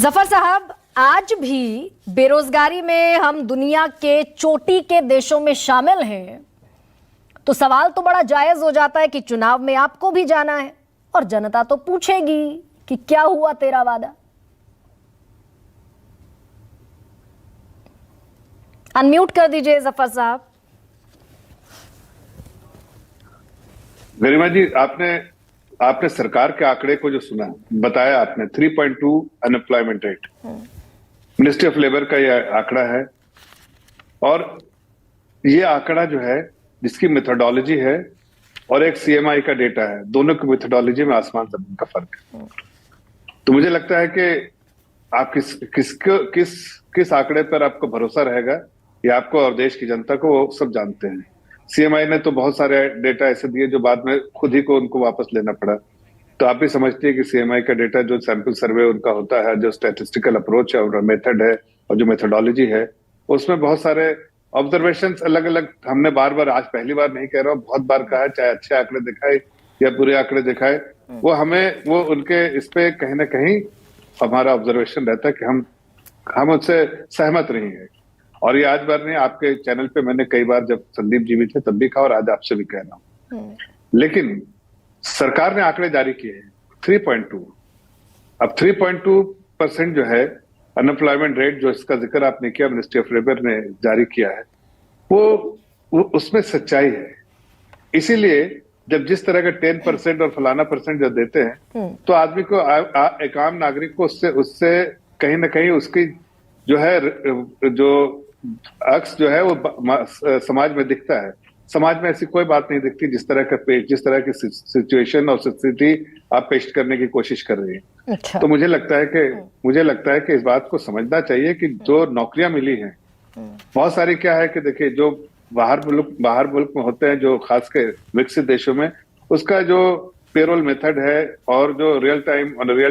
जफर साहब, आज भी बेरोजगारी में हम दुनिया के चोटी के देशों में शामिल हैं, तो सवाल तो बड़ा जायज हो जाता है कि चुनाव में आपको भी जाना है और जनता तो पूछेगी कि क्या हुआ तेरा वादा। अनम्यूट कर दीजिए जफर साहब। गरिमा जी, आपने सरकार के आंकड़े को जो सुना, बताया आपने 3.2 unemployment rate, ministry of labour का यह आंकड़ा है। और ये आंकड़ा जो है, जिसकी मेथोडोलॉजी है और एक सीएमआई का डेटा है, दोनों की मेथोडोलॉजी में आसमान जमीन का फर्क है। तो मुझे लगता है कि आप किस आंकड़े पर आपको भरोसा रहेगा, ये आपको और देश की जनता को वो सब जानते हैं। सीएमआई ने तो बहुत सारे डेटा ऐसे दिए जो बाद में खुद ही को उनको वापस लेना पड़ा। तो आप भी समझते हैं कि सीएमआई का डेटा, जो सैंपल सर्वे उनका होता है, जो स्टैटिस्टिकल अप्रोच है, उनका मेथड है और जो मेथोडोलॉजी है, उसमें बहुत सारे ऑब्जर्वेशन अलग अलग, हमने बार बार, आज पहली बार नहीं कह रहा हूँ, बहुत बार कहा है, चाहे अच्छे आंकड़े दिखाए या बुरे आंकड़े दिखाए, वो उनके इस पे कहीं ना कहीं हमारा ऑब्जर्वेशन रहता है कि हम उससे सहमत नहीं है। और ये आज बार नहीं, आपके चैनल पे मैंने कई बार, जब संदीप जी भी थे तब भी कहा और आज आपसे भी कह रहा हूँ। लेकिन सरकार ने आंकड़े जारी किए हैं 3.2। अब 3.2% जो है अनएम्प्लॉयमेंट रेट, जो इसका जिक्र आपने किया, मिनिस्ट्री ऑफ लेबर ने जारी किया है, वो उसमें सच्चाई है। इसीलिए जब जिस तरह का 10% और फलाना परसेंट जब देते हैं, तो आदमी को, एक आम नागरिक को उससे कहीं ना कहीं उसकी जो है, जो अक्स जो है, वो समाज में दिखता है। समाज में ऐसी कोई बात नहीं दिखती जिस तरह की सिचुएशन और स्थिति आप पेश करने की कोशिश कर रही है। अच्छा। तो मुझे लगता है कि इस बात को समझना चाहिए कि जो नौकरियां मिली हैं, बहुत सारी क्या है कि देखिए, जो बाहर मुल्क में होते हैं, जो खास के विकसित देशों में, उसका जो पेरोल मेथड है और जो रियल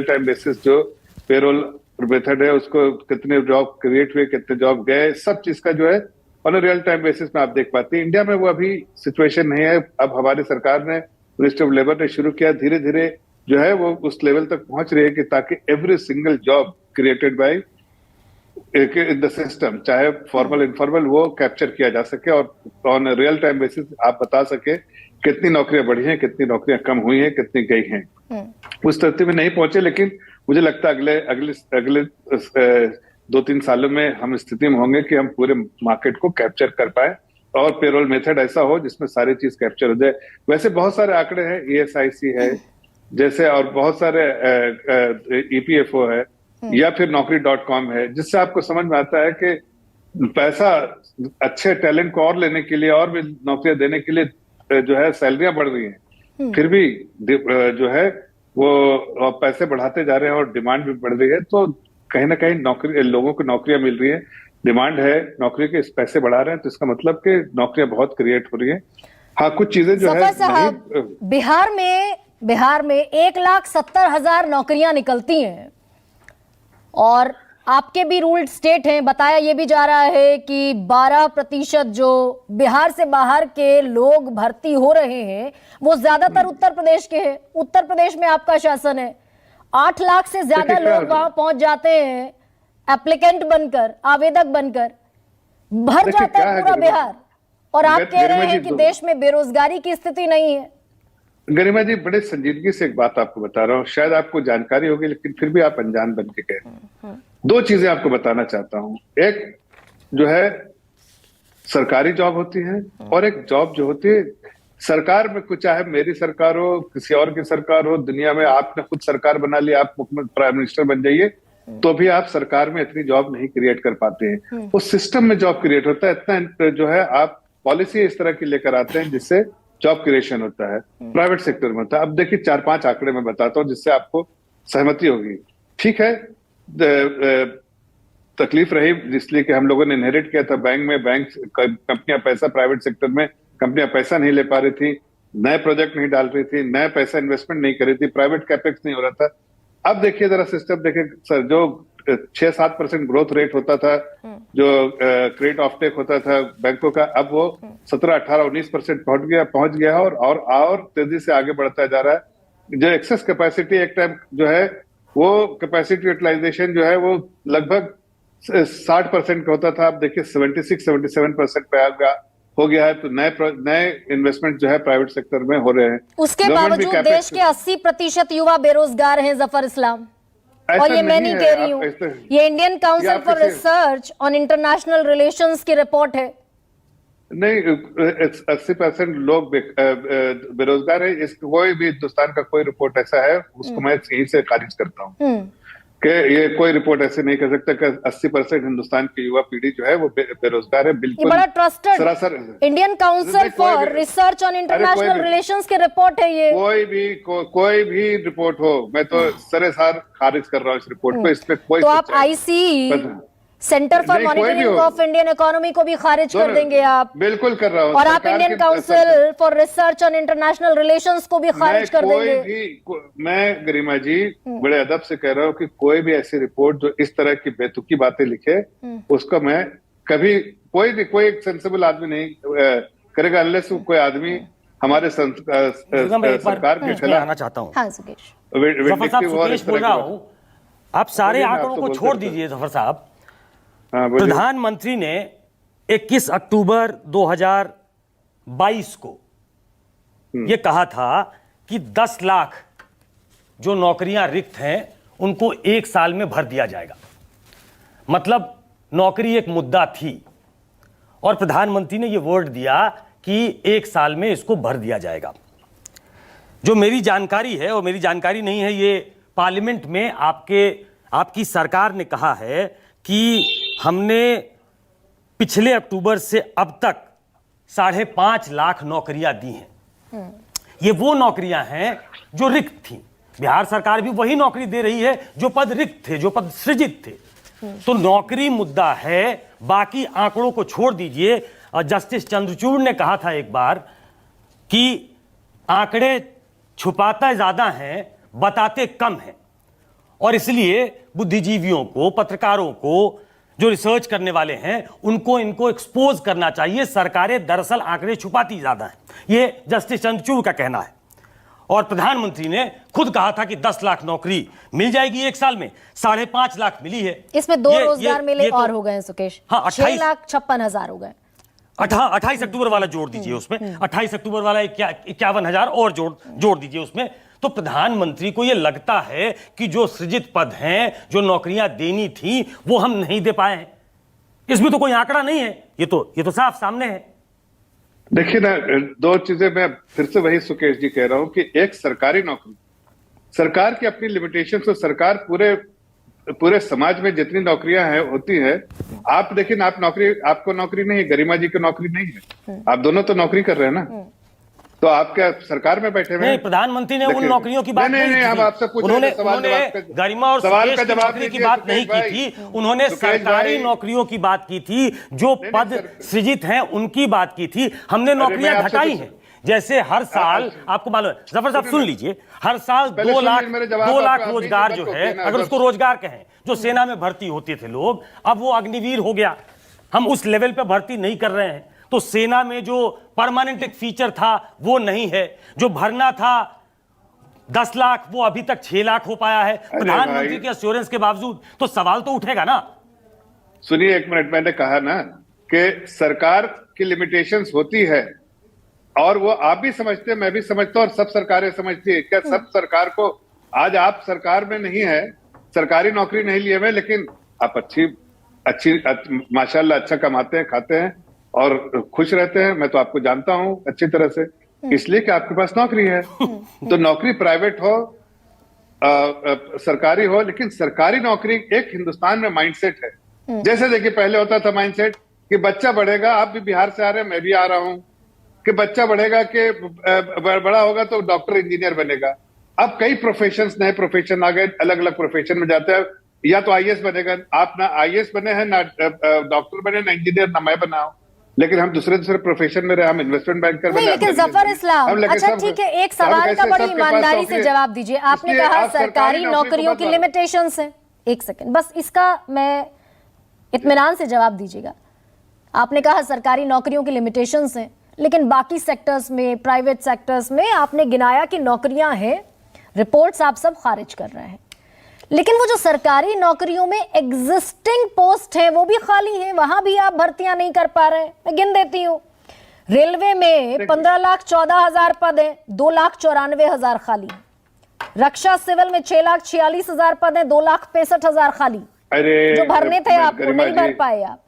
टाइम बेसिस जो पेरोल मेथड है, उसको कितने जॉब क्रिएट हुए, कितने जॉब गए, सब चीज का जो है ऑन रियल टाइम बेसिस में आप देख पाते हैं। इंडिया में वो अभी सिचुएशन नहीं है। अब हमारी सरकार ने, मिनिस्ट्री ऑफ लेबर ने शुरू किया, धीरे धीरे जो है वो उस लेवल तक पहुंच रही है कि ताकि every single job created by in the system, चाहे फॉर्मल इनफॉर्मल, वो कैप्चर किया जा सके और ऑन रियल टाइम बेसिस आप बता सके कितनी नौकरियां बढ़ी हैं, कितनी नौकरियां कम हुई हैं, कितनी गई हैं। उस स्थिति में नहीं पहुंचे, लेकिन मुझे लगता है अगले 2-3 सालों में हम स्थिति में होंगे कि हम पूरे मार्केट को कैप्चर कर पाए और पेरोल मेथड ऐसा हो जिसमें सारी चीज कैप्चर हो जाए। वैसे बहुत सारे आंकड़े हैं, ESIC है जैसे, और बहुत सारे EPFO है या फिर naukri.com है, जिससे आपको समझ में आता है कि पैसा अच्छे टैलेंट को और लेने के लिए, और भी नौकरियां देने के लिए जो है सैलरियां बढ़ रही हैं, फिर भी जो है वो पैसे बढ़ाते जा रहे हैं और डिमांड भी बढ़ रही है। तो कहीं ना कहीं लोगों को नौकरियां मिल रही है, डिमांड है नौकरी के, इस पैसे बढ़ा रहे हैं, तो इसका मतलब कि नौकरियां बहुत क्रिएट हो रही है। हाँ, कुछ चीजें जो है साहब, बिहार में 1,70,000 नौकरियां निकलती हैं और आपके भी रूल्ड स्टेट हैं। बताया ये भी जा रहा है कि 12% जो बिहार से बाहर के लोग भर्ती हो रहे हैं वो ज्यादातर उत्तर प्रदेश के हैं। उत्तर प्रदेश में आपका शासन है, 8 लाख से ज्यादा लोग वहां पहुंच जाते हैं एप्लीकेंट बनकर, आवेदक बनकर, भर जाता है पूरा बिहार। और आप कह रहे हैं कि देश में बेरोजगारी की स्थिति नहीं है। गरिमा जी, बड़े संजीदगी से एक बात आपको बता रहा हूँ, शायद आपको जानकारी होगी लेकिन फिर भी आप अनजान बन के कह रहे हैं। 2 चीजें आपको बताना चाहता हूँ। एक जो है सरकारी जॉब होती है, और एक जॉब जो होती है सरकार में, कुछ चाहे मेरी सरकार हो, किसी और की सरकार हो, दुनिया में आपने खुद सरकार बना ली, आप मुख्यमंत्री प्राइम मिनिस्टर बन जाइए, तो भी आप सरकार में इतनी जॉब नहीं क्रिएट कर पाते हैं। उस सिस्टम में जॉब क्रिएट होता है, इतना जो है आप पॉलिसी इस तरह की लेकर आते हैं जिससे जॉब क्रिएशन होता है, प्राइवेट सेक्टर में होता है। अब देखिए 4-5 आंकड़े मैं बताता हूँ जिससे आपको सहमति होगी। ठीक है, तकलीफ रही इसलिए कि हम लोगों ने इनहेरिट किया था बैंक कंपनियां पैसा, प्राइवेट सेक्टर में कंपनियां पैसा नहीं ले पा रही थी, नए प्रोजेक्ट नहीं डाल रही थी, नए पैसा इन्वेस्टमेंट नहीं कर रही थी, प्राइवेट कैपेक्स नहीं हो रहा था। अब देखिए जरा सिस्टम देखिए सर, जो 6-7% ग्रोथ रेट होता था, जो क्रेडिट ऑफटेक होता था बैंकों का, अब वो 17-18-19% पहुंच गया और तेजी से आगे बढ़ता जा रहा है। जो एक्सेस कैपेसिटी एक टाइम जो है वो कैपेसिटी यूटिलाइजेशन जो है वो लगभग 60% का होता था, अब देखिए 76-77% पे हो गया है। तो नए इन्वेस्टमेंट जो है प्राइवेट सेक्टर में हो रहे हैं। उसके Government भी बावजूद capex- देश के 80% युवा बेरोजगार हैं जफर इस्लाम। ऐसा और ये मैं नहीं है, कह रही आप हूँ, ऐसे- ये इंडियन काउंसिल आप फॉर कैसे- रिसर्च ऑन इंटरनेशनल रिलेशंस की रिपोर्ट है। नहीं, 80% लोग बेरोजगार है। इस कोई भी हिंदुस्तान का कोई रिपोर्ट ऐसा है उसको मैं यहीं से खारिज करता हूँ कि ये कोई रिपोर्ट ऐसे नहीं कर सकता कि 80% हिंदुस्तान की युवा पीढ़ी जो है वो बेरोजगार है। ये बिल्कुल बड़ा ट्रस्टेड सरासर इंडियन काउंसिल नहीं, कोई फॉर भी- रिसर्च ऑन कोई इंटरनेशनल भी- रिलेशंस की रिपोर्ट है ये। कोई भी रिपोर्ट हो, मैं तो सरेसार खारिज कर रहा हूँ इस रिपोर्ट को। इसमें कोई तो आप सच्चाई नहीं। आईसी सेंटर फॉर नहीं, कोई भी मॉनिटरिंग हो। ऑफ इंडियन इकोनॉमी को भी खारिज कर देंगे आप, बिल्कुल कर रहा हूँ। और आप सरकार इंडियन की- council for research on international relations को भी खारिज कर देंगे। मैं गरिमा जी बड़े अदब से कह रहा हूँ कि कोई भी ऐसी रिपोर्ट जो इस तरह की बेतुकी बातें लिखे उसको मैं कभी कोई एक सेंसिबल आदमी नहीं करेगा, अनलेस कोई आदमी हमारे सरकार के खिलाफ आना चाहता हूँ। हाँ सुकेश, जफर साहब, सुकेश बोल रहा हूँ, आप सारे बोलिए ना, आंकड़ों आप तो को बोलते छोड़ रहते दीजिए जफर साहब। हाँ, बोलिए। प्रधानमंत्री ने 21 अक्टूबर 2022 को ये कहा था कि 10 लाख जो नौकरियां रिक्त हैं उनको 1 साल में भर दिया जाएगा। मतलब नौकरी एक मुद्दा थी और प्रधानमंत्री ने ये वर्ड दिया कि 1 साल में इसको भर दिया जाएगा। जो मेरी जानकारी है, और मेरी जानकारी नहीं है, ये पार्लियामेंट में आपकी सरकार ने कहा है कि हमने पिछले अक्टूबर से अब तक 5.5 लाख नौकरियां दी हैं। ये वो नौकरियां हैं जो रिक्त थी। बिहार सरकार भी वही नौकरी दे रही है जो पद रिक्त थे, जो पद सृजित थे। तो नौकरी मुद्दा है, बाकी आंकड़ों को छोड़ दीजिए। जस्टिस चंद्रचूड़ ने कहा था एक बार कि आंकड़े छुपाता ज्यादा हैं, बताते कम हैं, और इसलिए बुद्धिजीवियों को, पत्रकारों को, जो रिसर्च करने वाले हैं, इनको एक्सपोज करना चाहिए। सरकारें दरअसल आंकड़े छुपाती ज्यादा हैं, ये जस्टिस चंद्रचूड़ का कहना है। और प्रधानमंत्री ने खुद कहा था कि 10 लाख नौकरी मिल जाएगी 1 साल में, 5.5 लाख मिली है। इसमें 2 रोजगार मेले तो, और हो गए हैं सुकेश। हाँ, 6,56,000 हो गए। 28 अक्टूबर वाला जोड़ दीजिए उसमें, 28 अक्टूबर वाला 51,000 और जोड़ दीजिए उसमें। तो प्रधानमंत्री को यह लगता है कि जो सृजित पद हैं, जो नौकरियां देनी थी, वो हम नहीं दे पाए हैं। इसमें तो कोई आंकड़ा नहीं है, ये तो साफ सामने है। देखिए ना, 2 चीजें मैं फिर से वही सुकेश जी कह रहा हूं कि एक सरकारी नौकरी, सरकार की अपनी लिमिटेशन, तो सरकार पूरे समाज में जितनी नौकरियां होती है, आप देखिए ना, आपको नौकरी नहीं है, गरिमा जी को नौकरी नहीं है, आप दोनों तो नौकरी कर रहे हैं ना। तो आप क्या सरकार में बैठे हुए हैं? नहीं, प्रधानमंत्री ने उन नौकरियों की बात नहीं की। हम आपसे पूछ रहे हैं, उन्होंने गरिमा और सुकेश की नौकरी की बात नहीं की थी। उन्होंने सरकारी नौकरियों की बात की थी, जो पद सृजित हैं उनकी बात की थी। हमने नौकरियां घटाई हैं। जैसे हर साल, आपको मालूम है जफर साहब, सुन लीजिए, हर साल 2 लाख रोजगार जो है, अगर उसको रोजगार कहें, जो सेना में भर्ती होते थे लोग, अब वो अग्निवीर हो गया। हम उस लेवल पे भर्ती नहीं कर रहे हैं। तो सेना में जो परमानेंट एक फीचर था वो नहीं है। जो भरना था 10 लाख, वो अभी तक 6 लाख हो पाया है प्रधानमंत्री के एश्योरेंस के बावजूद। तो सवाल तो उठेगा ना। सुनिए 1 मिनट, मैंने कहा ना कि सरकार की लिमिटेशंस होती है, और वो आप भी समझते हैं, मैं भी समझता हूं, और सब सरकारें समझती है। क्या सब सरकार को, आज आप सरकार में नहीं है, सरकारी नौकरी नहीं लिए हुए, लेकिन आप अच्छी माशाल्लाह अच्छा कमाते हैं, खाते हैं और खुश रहते हैं। मैं तो आपको जानता हूं अच्छी तरह से, इसलिए कि आपके पास नौकरी है। तो नौकरी प्राइवेट हो, सरकारी हो, लेकिन सरकारी नौकरी एक हिंदुस्तान में माइंडसेट है। जैसे देखिए, पहले होता था माइंडसेट कि बच्चा बढ़ेगा, आप भी बिहार से आ रहे हैं, मैं भी आ रहा हूं, कि बच्चा बढ़ेगा, कि बड़ा होगा तो डॉक्टर इंजीनियर बनेगा। अब कई प्रोफेशंस, नए प्रोफेशन आ गए, अलग अलग प्रोफेशन में जाते हैं। या तो आईएएस बनेगा, आप ना आईएएस बने हैं, ना डॉक्टर बने, ना इंजीनियर, ना मैं बना हूं, लेकिन हम दूसरे फील्ड में रहे। हम इन्वेस्टमेंट बैंकर बने। लेकिन जफर इस्लाम, अच्छा ठीक है, एक सवाल का बड़ी ईमानदारी से जवाब दीजिए। आपने कहा सरकारी नौकरियों की लिमिटेशंस हैं। 1 सेकंड बस, इसका मैं इत्मीनान से जवाब दीजिएगा। आपने कहा सरकारी नौकरियों की लिमिटेशंस हैं, लेकिन बाकी सेक्टर्स में, प्राइवेट सेक्टर्स में आपने गिनाया कि नौकरियां हैं, रिपोर्ट्स आप सब खारिज कर रहे हैं। लेकिन वो जो सरकारी नौकरियों में एग्जिस्टिंग पोस्ट है वो भी खाली है, वहां भी आप भर्तियां नहीं कर पा रहे हैं। मैं गिन देती हूँ। रेलवे में 15,14,000 पद हैं, 2,94,000 खाली। रक्षा सिविल में 6,46,000 पद हैं, 2,65,000 खाली। अरे जो भरने थे आपको नहीं भर पाए आप।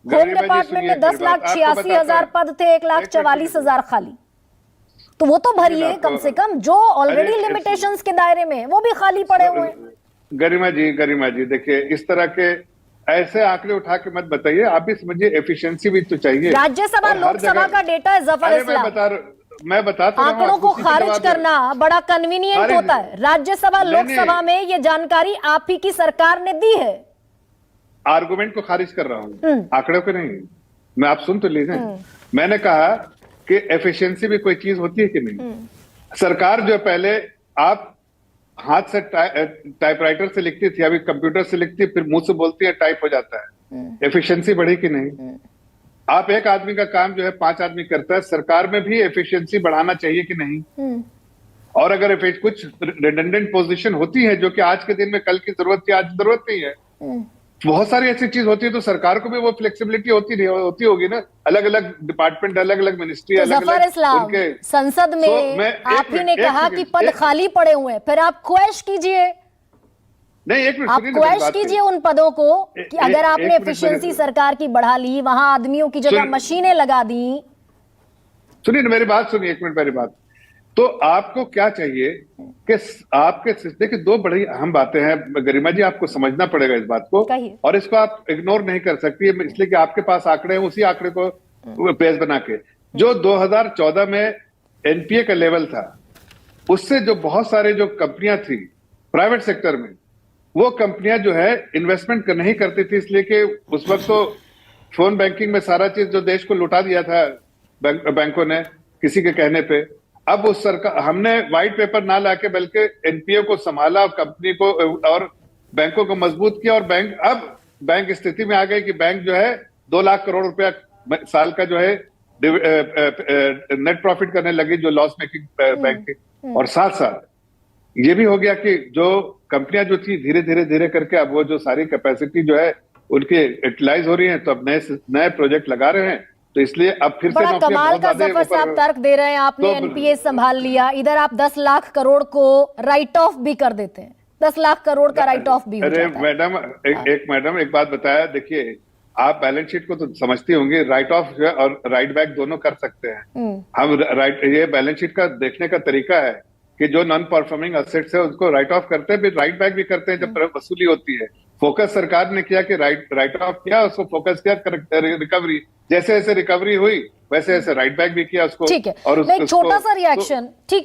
होम डिपार्टमेंट में 10,86,000 पद थे, 1,44,000 खाली। तो वो तो भरिए कम से कम, जो ऑलरेडी लिमिटेशंस के दायरे में है वो भी खाली पड़े हुए हैं। गरिमा जी देखिए, इस तरह के ऐसे आंकड़े उठा के मत बताइए। आप भी समझिए, एफिशिएंसी भी तो चाहिए। राज्यसभा लोकसभा का डेटा है जफर इस्लाम। मैं बता तो रहा हूं, आंकड़ों को उसी के खारिज जवाब करना बड़ा कन्वीनियंट होता है। राज्यसभा लोकसभा में ये जानकारी आप ही की सरकार ने दी है। आर्गुमेंट को खारिज कर रहा हूं, आंकड़ों को नहीं। मैं आप सुन तो लीजिए। मैंने कहा कि एफिशिएंसी भी कोई चीज होती है कि नहीं। सरकार जो पहले आप हाथ से टाइपराइटर से लिखती थी, अभी कंप्यूटर से लिखती है, फिर मुंह से बोलती है, टाइप हो जाता है। एफिशिएंसी बढ़ी कि नहीं। आप एक आदमी का काम जो है 5 आदमी करता है। सरकार में भी एफिशिएंसी बढ़ाना चाहिए कि नहीं। और अगर कुछ रिडंडेंट पोजीशन होती है जो कि आज के दिन में कल की जरूरत थी, आज जरूरत नहीं है, बहुत सारी ऐसी चीज होती है, तो सरकार को भी वो फ्लेक्सिबिलिटी होती होगी ना। अलग अलग डिपार्टमेंट, अलग अलग मिनिस्ट्री, तो अलग जफर इस्लाम, उनके संसद में आप ही ने कहा कि पद खाली पड़े हुए हैं, फिर आप ख्वाहिश कीजिए। नहीं, एक मिनट आप सुनिए, ख्वाहिश कीजिए उन पदों को कि अगर आपने एक मिनट एफिशिएंसी सरकार की बढ़ा ली, वहां आदमियों की जगह मशीनें लगा दी। सुनिए मेरी बात, सुनिए एक मिनट मेरी बात। तो आपको क्या चाहिए कि आपके, देखिए, 2 बड़ी अहम बातें हैं गरिमा जी, आपको समझना पड़ेगा इस बात को, और इसको आप इग्नोर नहीं कर सकती, इसलिए कि आपके पास आंकड़े हैं। उसी आंकड़े को बेस बना के, जो 2014 में एनपीए का लेवल था, उससे जो बहुत सारे जो कंपनियां थी प्राइवेट सेक्टर में, वो कंपनियां जो है इन्वेस्टमेंट नहीं करती थी, इसलिए कि उस वक्त तो फोन बैंकिंग में सारा चीज जो देश को लुटा दिया था बैंकों ने किसी के कहने पे। अब उस सरकार, हमने व्हाइट पेपर ना लाके बल्कि एनपीए को संभाला, कंपनी को और बैंकों को मजबूत किया, और बैंक स्थिति में आ गए कि बैंक जो है 2 लाख करोड़ रुपया साल का जो है नेट प्रॉफिट करने लगी, जो लॉस मेकिंग बैंक थी। और साथ साथ ये भी हो गया कि जो कंपनियां जो थी धीरे करके अब वो जो सारी कैपेसिटी जो है उनकी यूटिलाइज हो रही है, तो अब नए प्रोजेक्ट लगा रहे हैं। तो इसलिए अब फिर बड़ा से कमाल का जफर साहब तर्क दे रहे हैं। आपने एनपीए संभाल लिया, इधर आप 10 लाख करोड़ को राइट ऑफ भी कर देते हैं। 10 लाख करोड़ का राइट ऑफ भी हो जाता है। अरे मैडम एक बात बताया, देखिए, आप बैलेंस शीट को तो समझती होंगी, राइट ऑफ और राइट बैक दोनों कर सकते हैं हम। ये बैलेंस शीट का देखने का तरीका है कि जो नॉन परफॉर्मिंग एसेट्स है उसको राइट ऑफ करते हैं, फिर राइट बैक भी करते हैं जब वसूली होती है। फोकस सरकार ने किया कि राइट ऑफ किया, उसको फोकस किया रिकवरी, जैसे जैसे रिकवरी हुई वैसे वैसे राइट बैक भी किया उसको। ठीक है, और एक छोटा सा रिएक्शन, ठीक